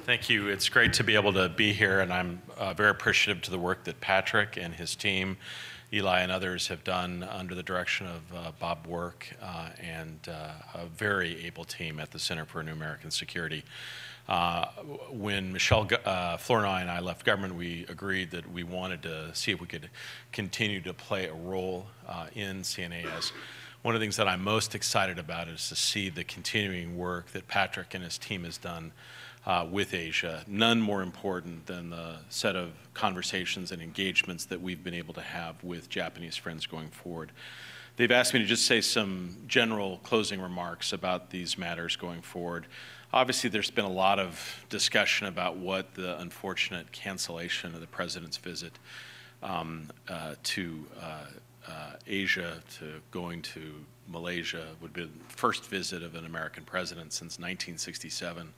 Thank you. It's great to be able to be here, and I'm very appreciative to the work that Patrick and his team, Eli and others have done under the direction of Bob Work and a very able team at the Center for New American Security. When Michelle Flournoy and I left government, we agreed that we wanted to see if we could continue to play a role in CNAS. One of the things that I'm most excited about is to see the continuing work that Patrick and his team has done with Asia. None more important than the set of conversations and engagements that we've been able to have with Japanese friends going forward. They've asked me to just say some general closing remarks about these matters going forward. Obviously, there's been a lot of discussion about what the unfortunate cancellation of the president's visit to Asia, to going to Malaysia, would be the first visit of an American president since 1967.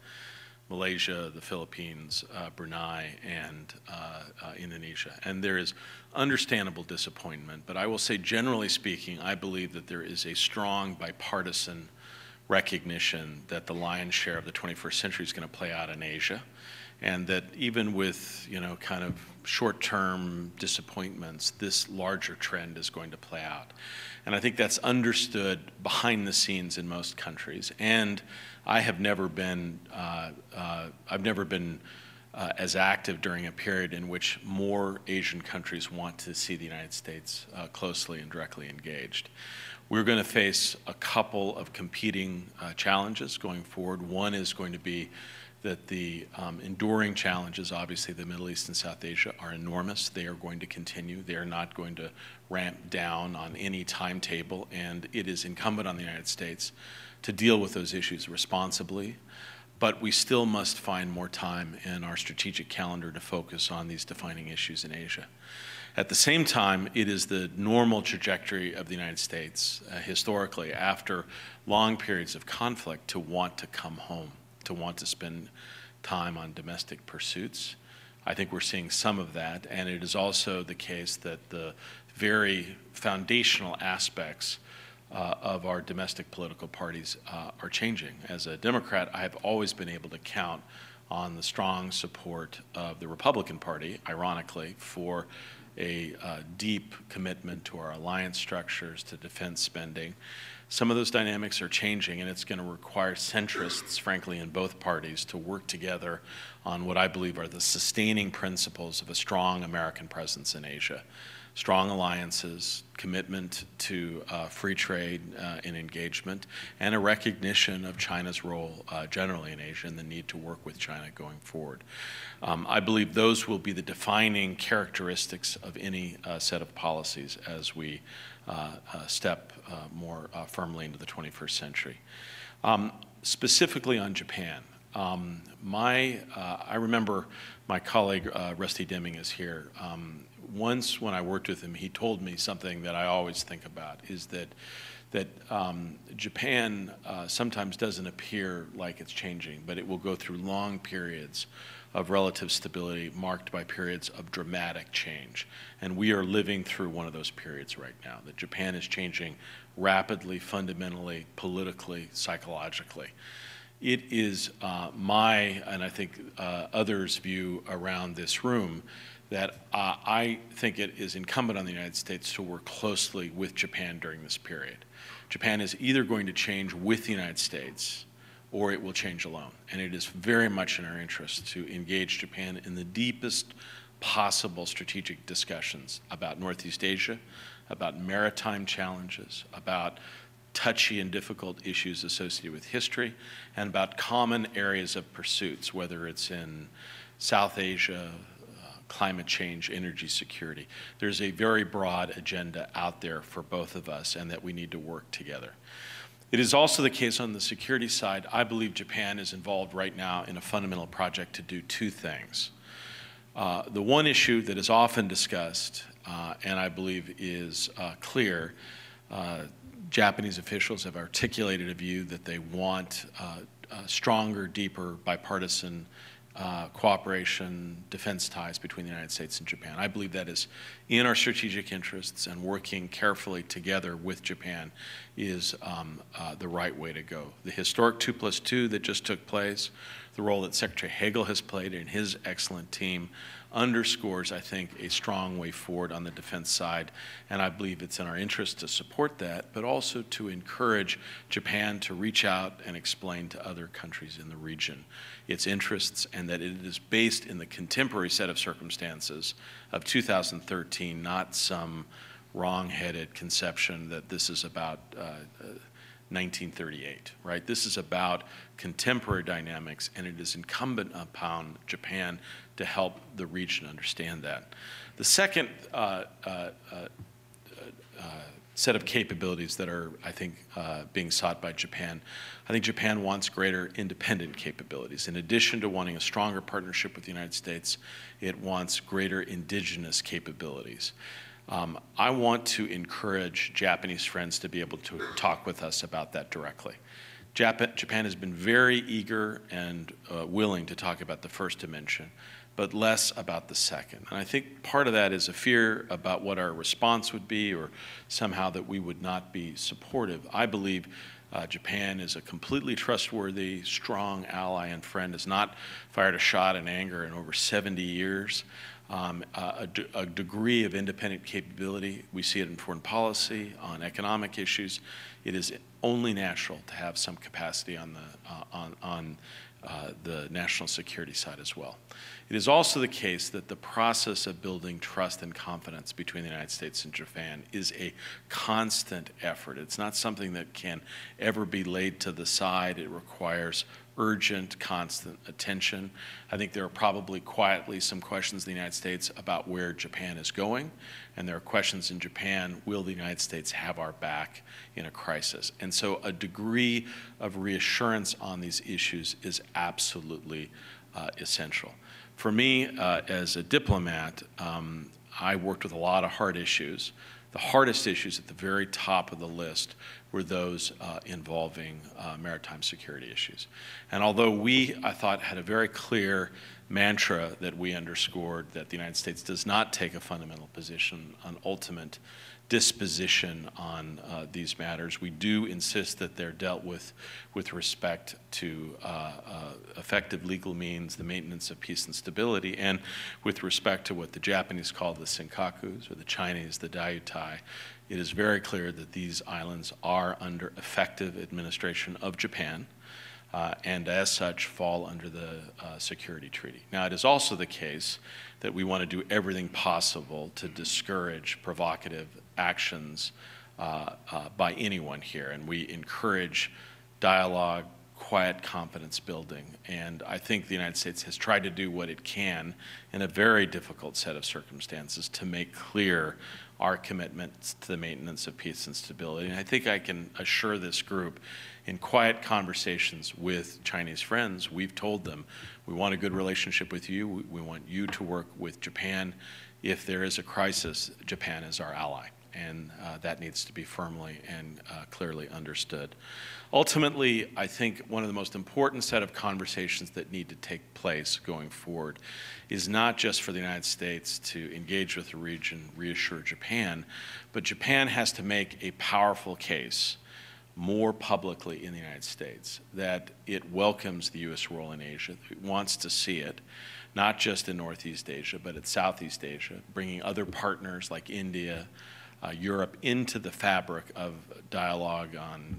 Malaysia, the Philippines, Brunei, and Indonesia. And there is understandable disappointment, but I will say, generally speaking, I believe that there is a strong bipartisan recognition that the lion's share of the 21st century is going to play out in Asia, and that even with, kind of short-term disappointments, this larger trend is going to play out. And I think that's understood behind the scenes in most countries. And I have never been, as active during a period in which more Asian countries want to see the United States closely and directly engaged. We're going to face a couple of competing challenges going forward. One is going to be that the enduring challenges, obviously the Middle East and South Asia, are enormous. They are going to continue. They are not going to ramp down on any timetable, and it is incumbent on the United States to deal with those issues responsibly. But we still must find more time in our strategic calendar to focus on these defining issues in Asia. At the same time, it is the normal trajectory of the United States, historically, after long periods of conflict, to want to come home, to want to spend time on domestic pursuits. I think we're seeing some of that, and it is also the case that the very foundational aspects of our domestic political parties are changing. As a Democrat, I have always been able to count on the strong support of the Republican Party, ironically, for a deep commitment to our alliance structures, to defense spending. Some of those dynamics are changing, and it's going to require centrists, frankly, in both parties to work together on what I believe are the sustaining principles of a strong American presence in Asia. Strong alliances, commitment to free trade and engagement, and a recognition of China's role generally in Asia and the need to work with China going forward. I believe those will be the defining characteristics of any set of policies as we step more firmly into the 21st century. Specifically on Japan, I remember my colleague Rusty Deming is here. Once when I worked with him, he told me something that I always think about, is that Japan sometimes doesn't appear like it's changing, but it will go through long periods of relative stability marked by periods of dramatic change. And we are living through one of those periods right now, that Japan is changing rapidly, fundamentally, politically, psychologically. It is my, and I think others' view around this room, that I think it is incumbent on the United States to work closely with Japan during this period. Japan is either going to change with the United States or it will change alone. And it is very much in our interest to engage Japan in the deepest possible strategic discussions about Northeast Asia, about maritime challenges, about touchy and difficult issues associated with history, and about common areas of pursuits, whether it's in South Asia, climate change, energy security. There's a very broad agenda out there for both of us, and that we need to work together. It is also the case on the security side. I believe Japan is involved right now in a fundamental project to do two things. The one issue that is often discussed, and I believe is clear, Japanese officials have articulated a view that they want stronger, deeper, bipartisan cooperation, defense ties between the United States and Japan. I believe that is in our strategic interests, and working carefully together with Japan is the right way to go. The historic 2+2 that just took place, the role that Secretary Hagel has played and his excellent team underscores, I think, a strong way forward on the defense side, and I believe it's in our interest to support that, but also to encourage Japan to reach out and explain to other countries in the region its interests, and that it is based in the contemporary set of circumstances of 2013, not some wrong-headed conception that this is about 1938, right? This is about contemporary dynamics, and it is incumbent upon Japan to help the region understand that. The second set of capabilities that are, I think, being sought by Japan, I think Japan wants greater independent capabilities. In addition to wanting a stronger partnership with the United States, it wants greater indigenous capabilities. I want to encourage Japanese friends to be able to talk with us about that directly. Japan has been very eager and willing to talk about the first dimension, but less about the second. And I think part of that is a fear about what our response would be, or somehow that we would not be supportive. I believe Japan is a completely trustworthy, strong ally and friend, has not fired a shot in anger in over 70 years. A degree of independent capability. We see it in foreign policy, on economic issues. It is only natural to have some capacity on the national security side as well. It is also the case that the process of building trust and confidence between the United States and Japan is a constant effort. It's not something that can ever be laid to the side. It requires urgent, constant attention. I think there are probably quietly some questions in the United States about where Japan is going, and there are questions in Japan, will the United States have our back in a crisis? And so a degree of reassurance on these issues is absolutely essential. For me, as a diplomat, I worked with a lot of hard issues. The hardest issues at the very top of the list were those involving maritime security issues. And although we, I thought, had a very clear mantra that we underscored, that the United States does not take a fundamental position on ultimate disposition on these matters, we do insist that they're dealt with respect to effective legal means, the maintenance of peace and stability, and with respect to what the Japanese call the senkakus, or the Chinese the diaoyutai. It is very clear that these islands are under effective administration of Japan, and as such fall under the security treaty. Now, it is also the case that we want to do everything possible to discourage provocative actions by anyone here, and we encourage dialogue, quiet confidence building, and I think the United States has tried to do what it can in a very difficult set of circumstances to make clear our commitments to the maintenance of peace and stability. And I think I can assure this group, in quiet conversations with Chinese friends, we've told them we want a good relationship with you. We want you to work with Japan. If there is a crisis, Japan is our ally, and that needs to be firmly and clearly understood. Ultimately, I think one of the most important set of conversations that need to take place going forward is not just for the United States to engage with the region, reassure Japan, but Japan has to make a powerful case more publicly in the United States that it welcomes the U.S. role in Asia. It wants to see it, not just in Northeast Asia, but in Southeast Asia, bringing other partners like India, Europe into the fabric of dialogue on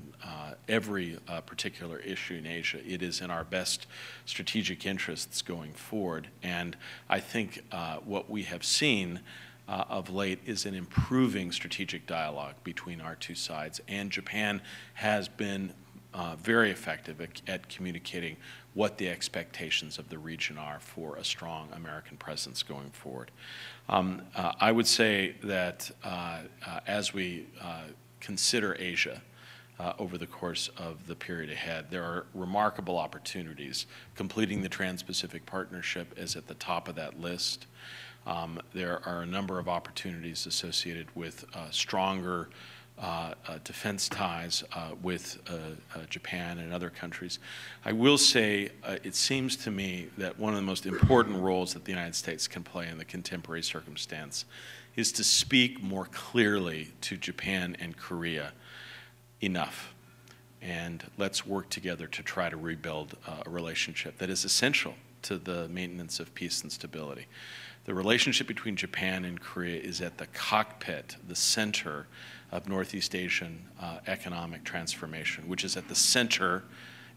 every particular issue in Asia. It is in our best strategic interests going forward. And I think what we have seen of late is an improving strategic dialogue between our two sides. And Japan has been very effective at communicating what the expectations of the region are for a strong American presence going forward. I would say that as we consider Asia over the course of the period ahead, there are remarkable opportunities. Completing the Trans-Pacific Partnership is at the top of that list. There are a number of opportunities associated with stronger defense ties with Japan and other countries. I will say it seems to me that one of the most important roles that the United States can play in the contemporary circumstance is to speak more clearly to Japan and Korea enough. and let's work together to try to rebuild a relationship that is essential to the maintenance of peace and stability. The relationship between Japan and Korea is at the cockpit, the center of Northeast Asian economic transformation, which is at the center,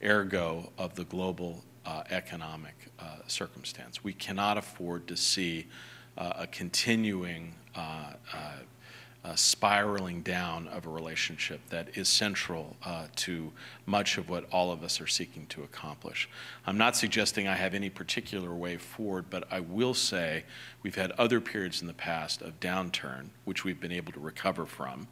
ergo, of the global economic circumstance. We cannot afford to see a continuing spiraling down of a relationship that is central to much of what all of us are seeking to accomplish. I'm not suggesting I have any particular way forward, but I will say we've had other periods in the past of downturn, which we've been able to recover from.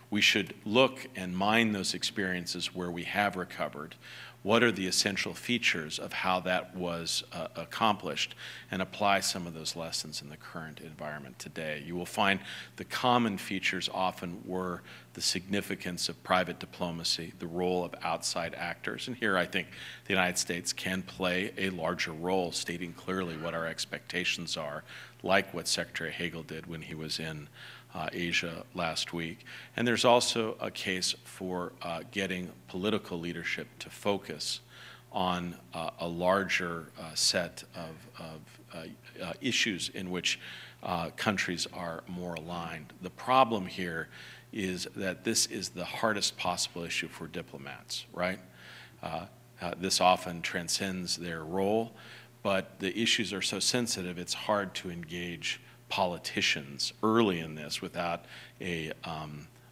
We should look and mine those experiences where we have recovered. What are the essential features of how that was accomplished, and apply some of those lessons in the current environment today. You will find the common features often were the significance of private diplomacy, the role of outside actors, and here I think the United States can play a larger role, stating clearly what our expectations are, like what Secretary Hagel did when he was in Asia last week. And there's also a case for getting political leadership to focus on a larger set of issues in which countries are more aligned. The problem here is that this is the hardest possible issue for diplomats, right? This often transcends their role, but the issues are so sensitive, it's hard to engage politicians early in this without a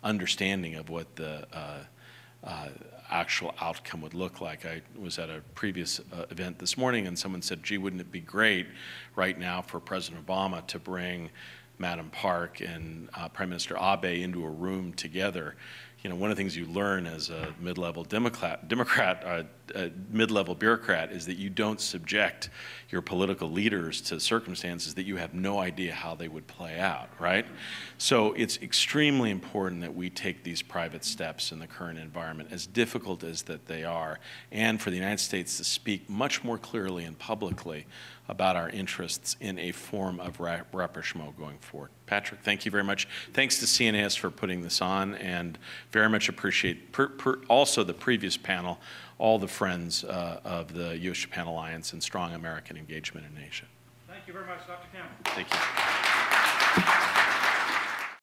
understanding of what the actual outcome would look like. I was at a previous event this morning and someone said, gee, wouldn't it be great right now for President Obama to bring Madam Park and Prime Minister Abe into a room together? You know, one of the things you learn as a mid-level mid-level bureaucrat is that you don't subject your political leaders to circumstances that you have no idea how they would play out, right? So it's extremely important that we take these private steps in the current environment, as difficult as that they are, and for the United States to speak much more clearly and publicly about our interests in a form of rapprochement going forward. Patrick, thank you very much. Thanks to CNAS for putting this on, and very much appreciate also the previous panel, all the friends of the U.S.-Japan Alliance and strong American engagement in Asia. Thank you very much, Dr. Campbell. Thank you.